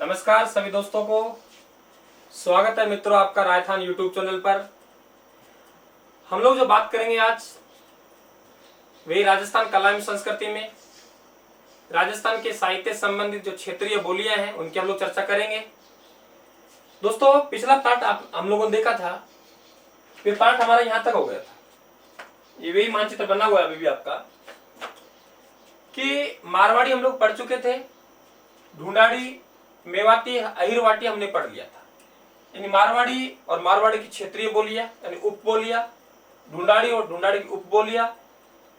नमस्कार सभी दोस्तों को, स्वागत है मित्रों आपका राजस्थान यूट्यूब चैनल पर। हम लोग जो बात करेंगे आज वही राजस्थान कला एवं संस्कृति में राजस्थान के साहित्य संबंधित जो क्षेत्रीय बोलियां हैं उनकी हम लोग चर्चा करेंगे। दोस्तों पिछला पार्ट हम लोगों ने देखा था, ये पार्ट हमारा यहाँ तक हो गया था। ये वही मानचित्र बना हुआ है अभी भी आपका, कि मारवाड़ी हम लोग पढ़ चुके थे, ढूंढाड़ी मेवाती अहिरवाटी हमने पढ़ लिया था। यानी मारवाड़ी और मारवाड़ी की क्षेत्रीय बोलियां यानी उपबोलियां, ढूंढाड़ी और ढूंढाड़ी की उपबोलियां,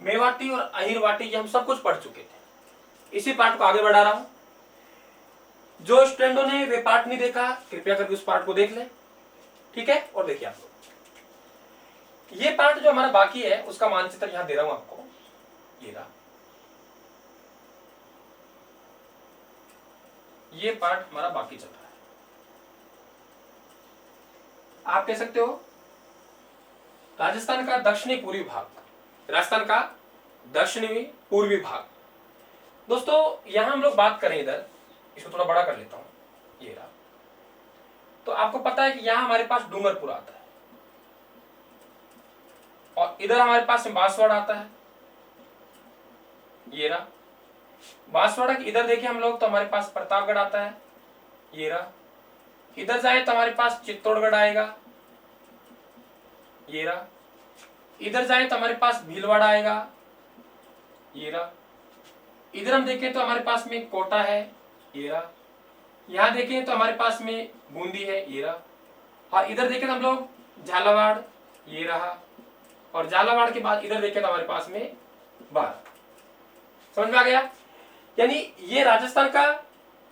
मेवाती और अहिरवाटी ये हम सब कुछ पढ़ चुके थे। इसी पार्ट को आगे बढ़ा रहा हूं। जो स्टूडेंटों ने वे पार्ट नहीं देखा कृपया करके उस पार्ट को देख लें, ठीक है। और देखिए आप लोग, ये पार्ट जो हमारा बाकी है उसका मानचित्र यहां दे रहा हूं आपको, ये रहा। ये पार्ट हमारा बाकी चल रहा है। आप कह सकते हो राजस्थान का दक्षिणी पूर्वी भाग, राजस्थान का दक्षिणी पूर्वी भाग। दोस्तों यहां हम लोग बात करें, इधर इसको थोड़ा बड़ा कर लेता हूं, ये रहा। तो आपको पता है कि यहां हमारे पास डूंगरपुर आता है और इधर हमारे पास बांसवाड़ा आता है, ये रहा। बांसवाड़ा के इधर देखिए हम लोग तो हमारे पास प्रतापगढ़ आता है, ये रहा। इधर जाए तो हमारे पास चित्तौड़गढ़ आएगा, ये रहा। इधर जाए तो हमारे पास भीलवाड़ा आएगा, ये रहा। इधर हम देखें तो हमारे पास में कोटा है, ये रहा। यहां देखें तो हमारे पास में बूंदी है, ये रहा। और इधर देखें तो हम लोग झालावाड़, ये रहा। और झालावाड़ के बाद इधर देखें तो हमारे पास में बाढ़। समझ में आ गया? यानी ये राजस्थान का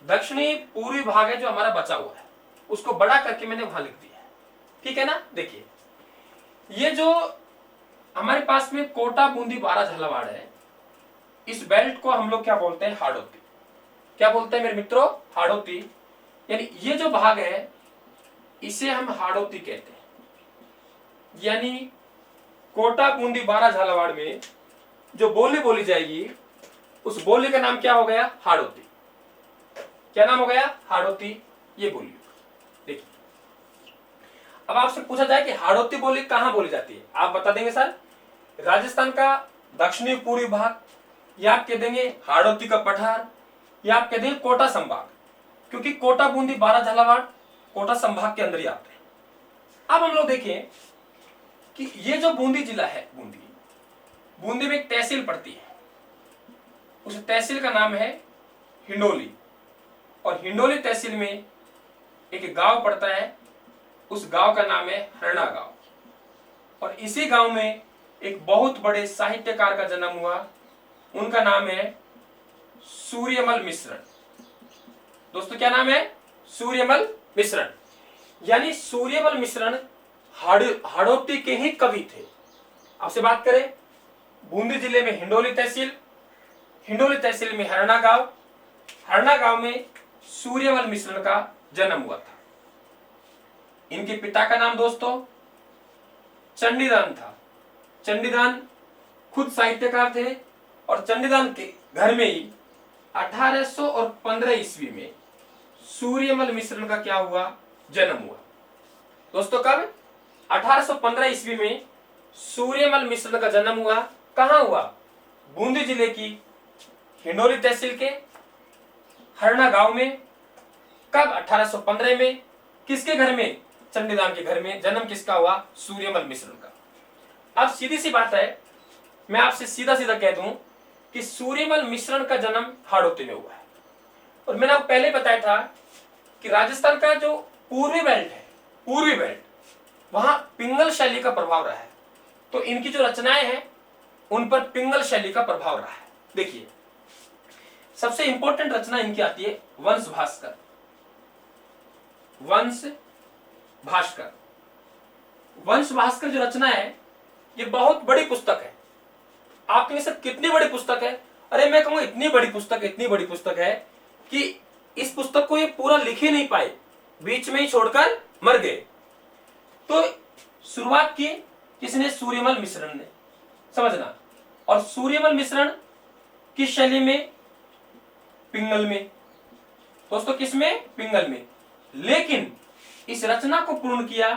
दक्षिणी पूर्वी भाग है जो हमारा बचा हुआ है, उसको बड़ा करके मैंने वहां लिख दिया है, ठीक है ना। देखिए ये जो हमारे पास में कोटा बूंदी बारा झालावाड़ है, इस बेल्ट को हम लोग क्या बोलते हैं? हाड़ौती। क्या बोलते हैं मेरे मित्रों? हाड़ौती। यानी ये जो भाग है इसे हम हाड़ौती कहते हैं। यानी कोटा बूंदी बारा झालावाड़ में जो बोली बोली जाएगी उस बोली का नाम क्या हो गया? हाड़ौती। क्या नाम हो गया? हाड़ौती। ये बोली। देखिए अब आपसे पूछा जाए कि हाड़ौती बोली कहां बोली जाती है, आप बता देंगे सर राजस्थान का दक्षिणी पूर्वी भाग, या आप कह देंगे हाड़ौती का पठार, या आप कह देंगे कोटा संभाग, क्योंकि कोटा बूंदी बारा झालावाड़ कोटा संभाग के अंदर ही आते हैं। अब हम लोग देखें कि ये जो बूंदी जिला है, बूंदी में एक तहसील पड़ती है, उस तहसील का नाम है हिंडोली। और हिंडोली तहसील में एक गांव पड़ता है, उस गांव का नाम है हरना गांव। और इसी गांव में एक बहुत बड़े साहित्यकार का जन्म हुआ, उनका नाम है सूर्यमल मिश्रण। दोस्तों क्या नाम है? सूर्यमल मिश्रण। यानी सूर्यमल मिश्रण हाड़ौती के ही कवि थे। आपसे बात करें बूंदी जिले में हिंडोली तहसील, हिंडोली तहसील में हरना गांव में सूर्यमल मिश्रण का जन्म हुआ था। इनके पिता का नाम दोस्तों चंडीदान था। चंडीदान खुद साहित्यकार थे और चंडीदान के घर में ही 1815 ईस्वी में सूर्यमल मिश्रण का क्या हुआ? जन्म हुआ। दोस्तों कब? 1815 ईस्वी में सूर्यमल मिश्रण का जन्म हुआ। कहां हुआ? बूंदी जिले की हिंडोली तहसील के हरना गांव में। कब? 1815 में। किसके घर में? चंडीदान के घर में। जन्म किसका हुआ? सूर्यमल मिश्रण का। अब सीधी सी बात है, मैं आपसे सीधा सीधा कह दूं कि सूर्यमल मिश्रण का जन्म हाड़ौती में हुआ है। और मैंने आपको पहले बताया था कि राजस्थान का जो पूर्वी बेल्ट है, पूर्वी बेल्ट, वहां पिंगल शैली का प्रभाव रहा है। तो इनकी जो रचनाएं हैं उन पर पिंगल शैली का प्रभाव रहा है। देखिए सबसे इंपॉर्टेंट रचना इनकी आती है वंश भास्कर। वंश भास्कर जो रचना है ये बहुत बड़ी पुस्तक है। आप कहेंगे सर कितनी बड़ी पुस्तक है? अरे मैं कहूंगा इतनी बड़ी पुस्तक है कि इस पुस्तक को ये पूरा लिख ही नहीं पाए, बीच में ही छोड़कर मर गए। तो शुरुआत की किसने? सूर्यमल मिश्रण ने। समझना। और सूर्यमल मिश्रण किस शैली में? पिंगल में। दोस्तों किसमें? पिंगल में। लेकिन इस रचना को पूर्ण किया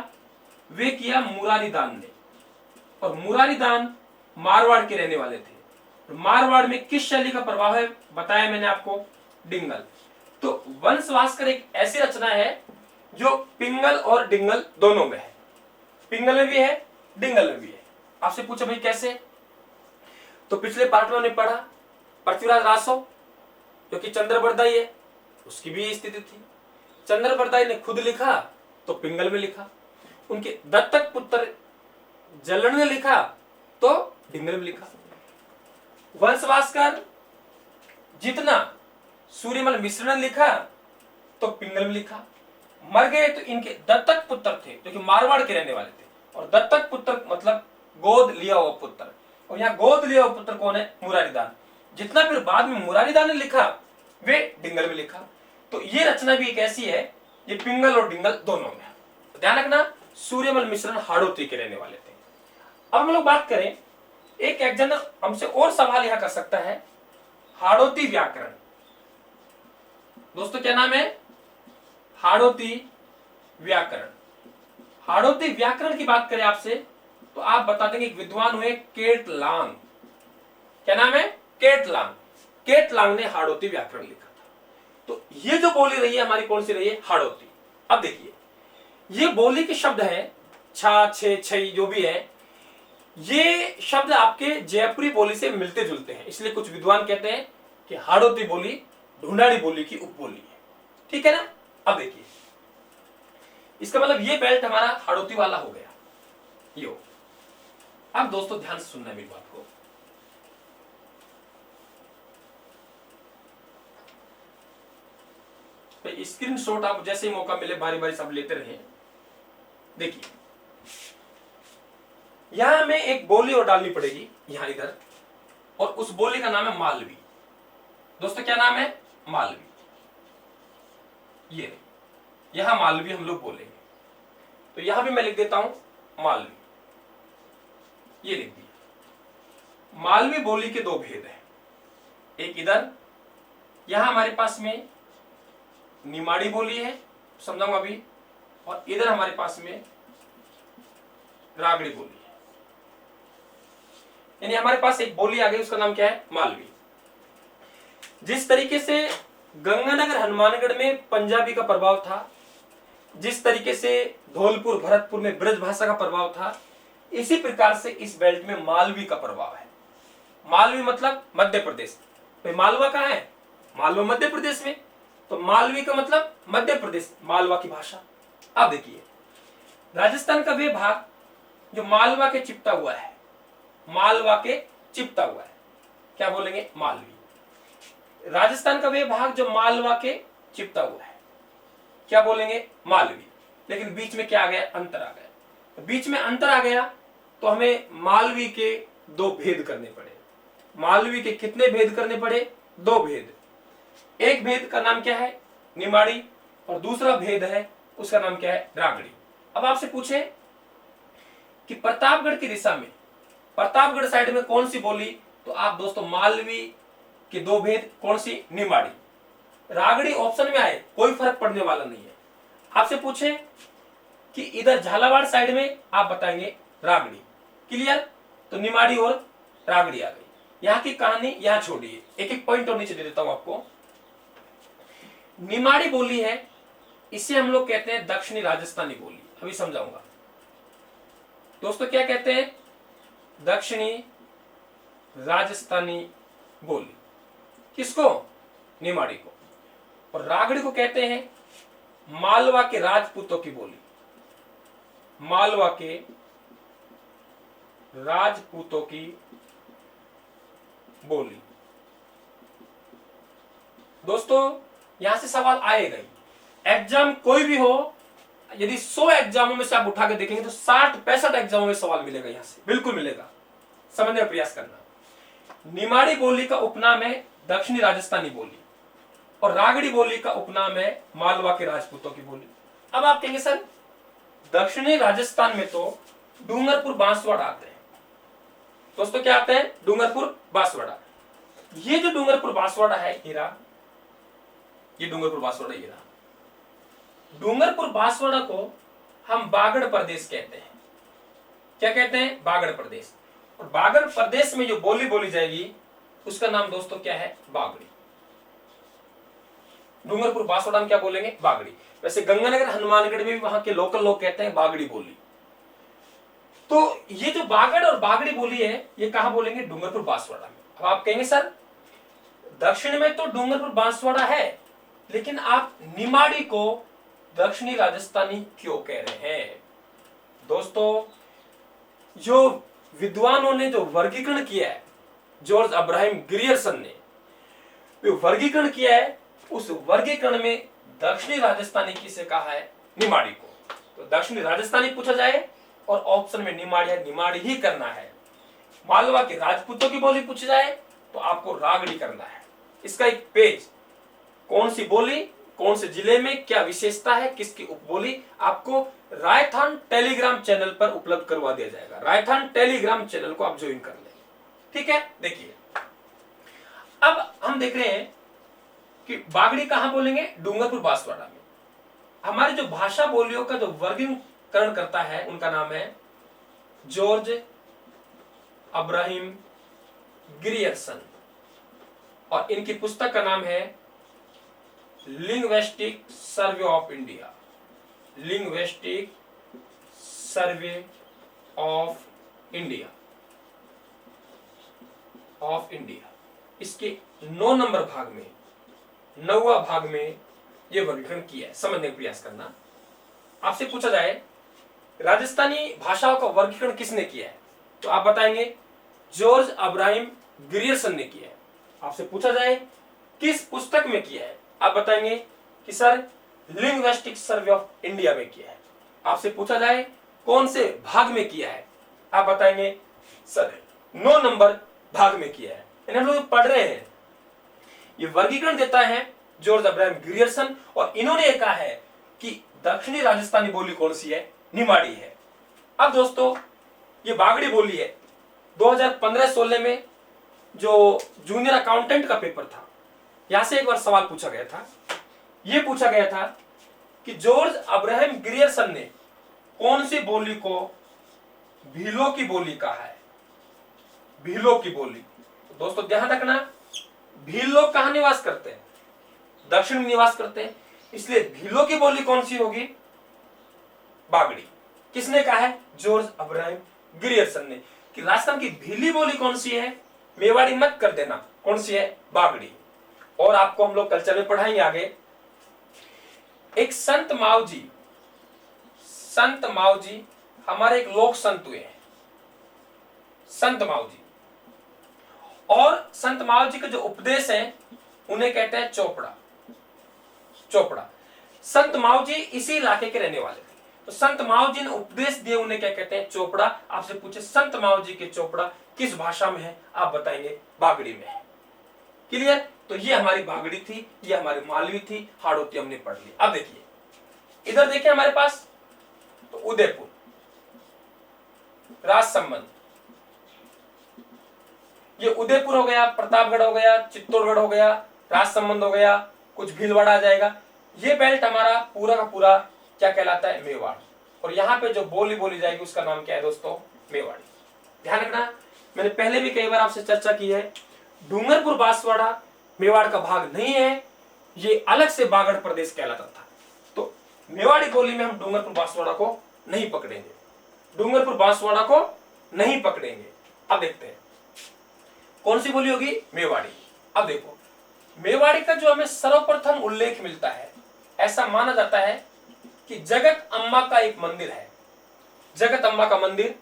वे किया मुरारीदान ने, और मुरारीदान मारवाड़ के रहने वाले थे। मारवाड़ में किस शैली का प्रभाव है बताया मैंने आपको? डिंगल। तो वंश भास्कर एक ऐसी रचना है जो पिंगल और डिंगल दोनों में है, पिंगल में भी है, डिंगल में भी है। आपसे पूछा भाई कैसे? तो पिछले पार्ट में हमने पढ़ा पृथ्वीराज रासव जो कि चंद्रबरदाई है, उसकी भी यही स्थिति थी। चंद्रबरदाई ने खुद लिखा तो पिंगल में लिखा, उनके दत्तक पुत्र जलन ने लिखा तो डिंगल में लिखा। वंश भास्कर जितना सूर्यमल मिश्र ने लिखा तो पिंगल में लिखा। मर गए तो इनके दत्तक पुत्र थे जो कि मारवाड़ के रहने वाले थे, और दत्तक पुत्र मतलब गोद लिया हुआ पुत्र, और यहाँ गोद लिया हुआ पुत्र कौन है? मुरारीदान। जितना फिर बाद में मुरारीदान ने लिखा वे डिंगल में लिखा। तो ये रचना भी एक ऐसी है ये पिंगल और डिंगल दोनों में है। तो ध्यान रखना सूर्यमल मिश्रण हाड़ौती के रहने वाले थे। अब हम लोग बात करें, एक एग्जाम हमसे और सवाल यहां कर सकता है, हाड़ौती व्याकरण। दोस्तों क्या नाम है? हाड़ौती व्याकरण। हाड़ौती व्याकरण की बात करें आपसे तो आप बता देंगे एक विद्वान हुए केटलांग। क्या नाम है? केटलांग। केटलांग ने हाड़ौती व्याकरण लिखा था। तो ये जो बोली रही है हमारी कौन सी रही है? हाड़ौती। अब देखिए ये बोली के शब्द है छा छे छई जो भी है, ये शब्द आपके जयपुरी बोली से मिलते जुलते हैं, इसलिए कुछ विद्वान कहते हैं कि हाड़ौती बोली ढूंढाड़ी बोली की उपबोली है। ठीक है ना? अब देखिए इसका मतलब ये बेल्ट हमारा हाड़ौती वाला हो गया यो। अब दोस्तों ध्यान से सुनना मेरी बात को। तो स्क्रीनशॉट आप जैसे ही मौका मिले बारी बारी सब लेते रहे। देखिए यहां हमें एक बोली और डालनी पड़ेगी यहां इधर, और उस बोली का नाम है मालवी। दोस्तों क्या नाम है? मालवी। ये यहां मालवी हम लोग बोलेंगे, तो यहां भी मैं लिख देता हूं मालवी, ये लिख दिया। मालवी बोली के दो भेद हैं, एक इधर यहां हमारे पास में निमाड़ी बोली है, समझाऊंगा अभी, और इधर हमारे पास में रागड़ी बोली है। यानी हमारे पास एक बोली आ गई, उसका नाम क्या है? मालवी। जिस तरीके से गंगानगर हनुमानगढ़ में पंजाबी का प्रभाव था, जिस तरीके से धौलपुर भरतपुर में ब्रज भाषा का प्रभाव था, इसी प्रकार से इस बेल्ट में मालवी का प्रभाव है। मालवी मतलब मध्य प्रदेश। तो मालवा कहाँ है? मालवा मध्य प्रदेश में, तो मालवी का मतलब मध्य प्रदेश, मालवा की भाषा। अब देखिए राजस्थान का वे भाग जो मालवा के चिपटा हुआ है, मालवा के चिपटा हुआ है, क्या बोलेंगे? मालवी। राजस्थान का वे भाग जो मालवा के चिपटा हुआ है, क्या बोलेंगे? मालवी। लेकिन बीच में क्या आ गया? अंतर आ गया। तो बीच में अंतर आ गया तो हमें मालवी के दो भेद करने पड़े। मालवी के कितने भेद करने पड़े? दो भेद। एक भेद का नाम क्या है? निमाड़ी, और दूसरा भेद है उसका नाम क्या है? रागड़ी। अब आपसे पूछे कि प्रतापगढ़ की दिशा में, प्रतापगढ़ साइड में कौन सी बोली, तो आप दोस्तों मालवी के दो भेद, कौन सी? निमाड़ी। रागड़ी ऑप्शन में आए कोई फर्क पड़ने वाला नहीं है। आपसे पूछे कि इधर झालावाड़ साइड में, आप बताएंगे रागड़ी। क्लियर? तो निमाड़ी और रागड़ी आ गई। यहां की कहानी यहां छोड़िए, एक एक पॉइंट और नीचे दे देता हूं आपको। निमाड़ी बोली है, इसे हम लोग कहते हैं दक्षिणी राजस्थानी बोली। अभी समझाऊंगा दोस्तों क्या कहते हैं? दक्षिणी राजस्थानी बोली। किसको? निमाड़ी को। और रागड़ी को कहते हैं मालवा के राजपूतों की बोली, मालवा के राजपूतों की बोली। दोस्तों यहां से सवाल आएगा ही, एग्जाम कोई भी हो, यदि 100 एग्जामों में से आप उठा के देखेंगे तो 60-65 एग्जामों में सवाल मिलेगा, यहां से बिल्कुल मिलेगा। समझने का प्रयास करना। निमाड़ी बोली का उपनाम है दक्षिणी राजस्थानी बोली, और रागड़ी बोली का उपनाम है मालवा के राजपूतों की बोली। अब आप कहेंगे सर दक्षिणी राजस्थान में तो डूंगरपुर बांसवाड़ा आते हैं। दोस्तों क्या आते हैं? डूंगरपुर बांसवाड़ा। ये जो डूंगरपुर बांसवाड़ा है हीरा, ये डूंगरपुर बांसवाड़ा ये रहा। डूंगरपुर बांसवाड़ा को हम बागड़ प्रदेश कहते हैं। क्या कहते हैं? बागड़ प्रदेश। और बागड़ प्रदेश में जो बोली बोली जाएगी उसका नाम दोस्तों क्या है? बागड़ी। डूंगरपुर बांसवाड़ा में क्या बोलेंगे? बागड़ी। वैसे गंगानगर हनुमानगढ़ में भी वहां के लोकल लोग कहते हैं बागड़ी बोली। तो ये जो बागड़ और बागड़ी बोली है ये कहां बोलेंगे? डूंगरपुर बांसवाड़ा में। अब आप कहेंगे सर दक्षिण में तो डूंगरपुर बांसवाड़ा है, लेकिन आप निमाड़ी को दक्षिणी राजस्थानी क्यों कह रहे हैं? दोस्तों जो विद्वानों ने जो वर्गीकरण किया है, जॉर्ज अब्राहम ग्रियर्सन ने जो वर्गीकरण किया है, उस वर्गीकरण में दक्षिणी राजस्थानी किसे कहा है? निमाड़ी को। तो दक्षिणी राजस्थानी पूछा जाए और ऑप्शन में निमाड़ी ही करना है। मालवा के राजपूतों की बोली पूछी जाए तो आपको रागड़ी करना है। इसका एक पेज, कौन सी बोली, कौन से जिले में क्या विशेषता है, किसकी उपबोली, आपको रायथान टेलीग्राम चैनल पर उपलब्ध करवा दिया जाएगा। रायथान टेलीग्राम चैनल को आप ज्वाइन कर लें, ठीक है। देखिए अब हम देख रहे हैं कि बागड़ी कहां बोलेंगे? डूंगरपुर बांसवाड़ा में। हमारी जो भाषा बोलियों का जो वर्गीकरण करता है उनका नाम है जॉर्ज अब्राहम ग्रियर्सन, और इनकी पुस्तक का नाम है linguistic survey of India. Linguistic survey of India इसके 9 नंबर भाग में, 9वां भाग में ये वर्गीकरण किया है। समझने का प्रयास करना। आपसे पूछा जाए राजस्थानी भाषाओं का वर्गीकरण किसने किया है, तो आप बताएंगे जॉर्ज अब्राहम ग्रियर्सन ने किया है। आपसे पूछा जाए किस पुस्तक में किया है, आप बताएंगे कि sir linguistic survey of India में किया है। आपसे पूछा जाए कौन से भाग में किया है, आप बताएंगे सर 9 नंबर भाग में किया है। हम लोग पढ़ रहे हैं, ये वर्गीकरण देता है जॉर्ज अब्राहम ग्रियर्सन, और इन्होंने कहा है कि दक्षिणी राजस्थानी बोली कौन सी है? निमाड़ी है। अब दोस्तों ये बागड़ी बोली है। 2015-16 में जो जूनियर अकाउंटेंट का पेपर था, यहां से एक बार सवाल पूछा गया था। यह पूछा गया था कि जॉर्ज अब्राहम ग्रियर्सन ने कौन सी बोली को भीलों की बोली कहा है? भीलों की बोली। तो दोस्तों ध्यान रखना, भील लोग कहां निवास करते हैं? दक्षिण में निवास करते हैं, इसलिए भीलों की बोली कौन सी होगी? बागड़ी। किसने कहा है? जॉर्ज अब्राहम ग्रियर्सन ने। कि राजस्थान की भीली बोली कौन सी है? मेवाड़ी मत कर देना, कौन सी है? बागड़ी। और आपको हम लोग कल्चर में पढ़ाएंगे आगे। एक संत मावजी हमारे एक लोक संत हुए हैं, संत मावजी। और संत मावजी के जो उपदेश हैं उन्हें कहते हैं चोपड़ा। संत मावजी इसी इलाके के रहने वाले थे, तो संत मावजी ने उपदेश दिए, उन्हें क्या कहते हैं? चोपड़ा। आपसे पूछे संत मावजी के चोपड़ा किस भाषा में है, आप बताएंगे बागड़ी में है। क्लियर? तो ये हमारी बागड़ी थी, ये हमारी मालवी थी, हाड़ौती हमने पढ़ ली। अब देखिए इधर देखिए हमारे पास, तो उदयपुर, राजसमंद, ये उदयपुर हो गया, प्रतापगढ़ हो गया, चित्तौड़गढ़ हो गया, राजसमंद हो गया, कुछ भीलवाड़ा आ जाएगा। ये बेल्ट हमारा पूरा का पूरा क्या कहलाता है? मेवाड़। और यहाँ पे जो बोली बोली जाएगी उसका नाम क्या है दोस्तों? मेवाड़ी। ध्यान रखना, मैंने पहले भी कई बार आपसे चर्चा की है, डूंगरपुर बांसवाड़ा मेवाड़ का भाग नहीं है, ये अलग से बागड़ प्रदेश कहलाता था। तो मेवाड़ी बोली में हम डूंगरपुर बांसवाड़ा को नहीं पकड़ेंगे, डूंगरपुर बांसवाड़ा को नहीं पकड़ेंगे। अब देखते हैं कौन सी बोली होगी? मेवाड़ी। अब देखो मेवाड़ी का जो हमें सर्वप्रथम उल्लेख मिलता है, ऐसा माना जाता है कि जगत अम्मा का एक मंदिर है, जगत अम्मा का मंदिर।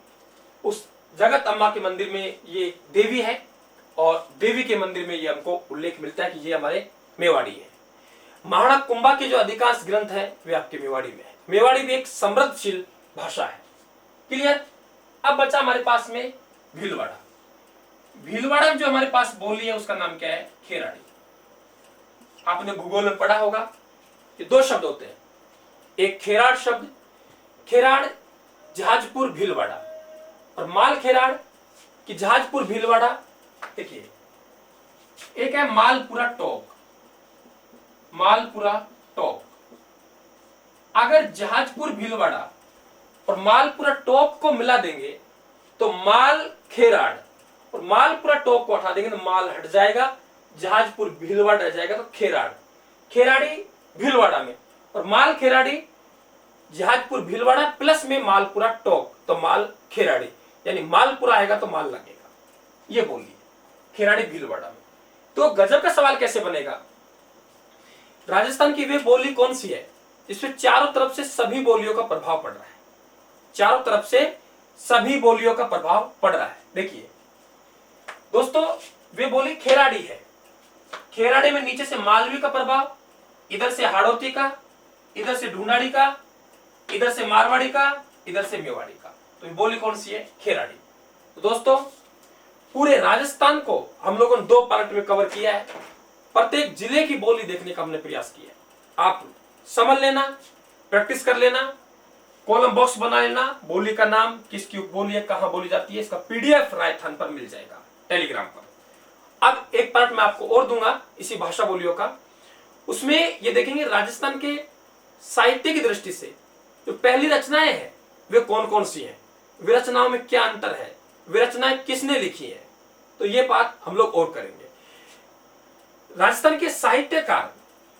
उस जगत अम्मा के मंदिर में ये देवी है, और देवी के मंदिर में ये हमको उल्लेख मिलता है कि ये हमारे मेवाड़ी है। महाराणा कुंभा के जो अधिकांश ग्रंथ है वे आपके मेवाड़ी में है। मेवाड़ी भी एक समृद्धशील भाषा है। क्लियर? अब बचा हमारे पास में भीलवाड़ा। भीलवाड़ा में जो हमारे पास बोली है उसका नाम क्या है? खेराड़ी। आपने भूगोल में पढ़ा होगा कि 2 शब्द होते हैं, एक खेराड़ शब्द, खेराड़ जहाजपुर भीलवाड़ा, और माल खेराड़ की जहाजपुर भीलवाड़ा। देखिए एक है मालपुरा टोक, मालपुरा टॉप। अगर जहाजपुर भीलवाड़ा और मालपुरा टॉप को मिला देंगे तो माल खेराड़, और मालपुरा टॉप को हटा देंगे तो माल हट जाएगा, जहाजपुर भीलवाड़ा रह जाएगा तो खेराड़, खेराड़ी भीलवाड़ा में, और माल खेराड़ी जहाजपुर भीलवाड़ा प्लस में मालपुरा टॉप तो माल खेराड़ी, यानी मालपुरा आएगा तो माल लगेगा। ये बोलिए खेराड़ी भीलवाड़ा में। तो गजब का सवाल कैसे बनेगा? राजस्थान की वे बोली कौन सी है जिसमें चारों तरफ से सभी बोलियों का प्रभाव पड़ रहा है? चारों तरफ से सभी बोलियों का प्रभाव पड़ रहा है। देखिए दोस्तों, वे बोली खेराड़ी है। खेराड़ी में नीचे से मालवी का प्रभाव, इधर से हाड़ौती का, इधर से ढूंढाड़ी का, इधर से मारवाड़ी का, इधर से मेवाड़ी का। तो ये बोली कौन सी है? खेराड़ी। तो दोस्तों पूरे राजस्थान को हम लोगों ने 2 पार्ट में कवर किया है। प्रत्येक जिले की बोली देखने का हमने प्रयास किया है। आप समझ लेना, प्रैक्टिस कर लेना, कॉलम बॉक्स बना लेना, बोली का नाम, किसकी उपबोली है, कहां बोली जाती है, इसका पीडीएफ रायथान पर मिल जाएगा, टेलीग्राम पर। अब एक पार्ट मैं आपको और दूंगा इसी भाषा बोलियों का। उसमें ये देखेंगे राजस्थान के साहित्य की दृष्टि से जो पहली रचनाएं हैं वे कौन कौन सी हैं, वे रचनाओं में क्या अंतर है, वे रचनाएं किसने लिखी हैं। तो ये बात हम लोग और करेंगे। राजस्थान के साहित्यकार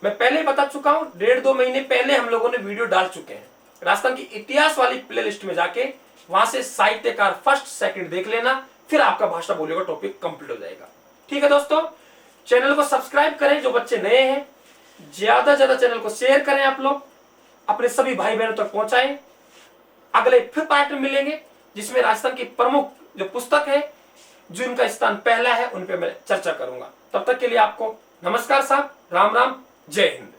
मैं पहले बता चुका हूं, 1.5-2 महीने पहले हम लोगों ने वीडियो डाल चुके हैं। राजस्थान की इतिहास वाली प्लेलिस्ट में जाके वहां से साहित्यकार फर्स्ट सेकंड देख लेना, फिर आपका भाषा बोलियों का टॉपिक कंप्लीट हो जाएगा। ठीक है दोस्तों, चैनल को सब्सक्राइब करें जो बच्चे नए हैं, ज्यादा से ज्यादा चैनल को शेयर करें, आप लोग अपने सभी भाई बहनों तक पहुंचाएं। अगले फिर पार्ट में मिलेंगे जिसमें राजस्थान की प्रमुख जो पुस्तक है जिनका स्थान पहला है उन पे मैं चर्चा करूंगा। तब तक के लिए आपको नमस्कार साहब, राम राम, जय हिंद।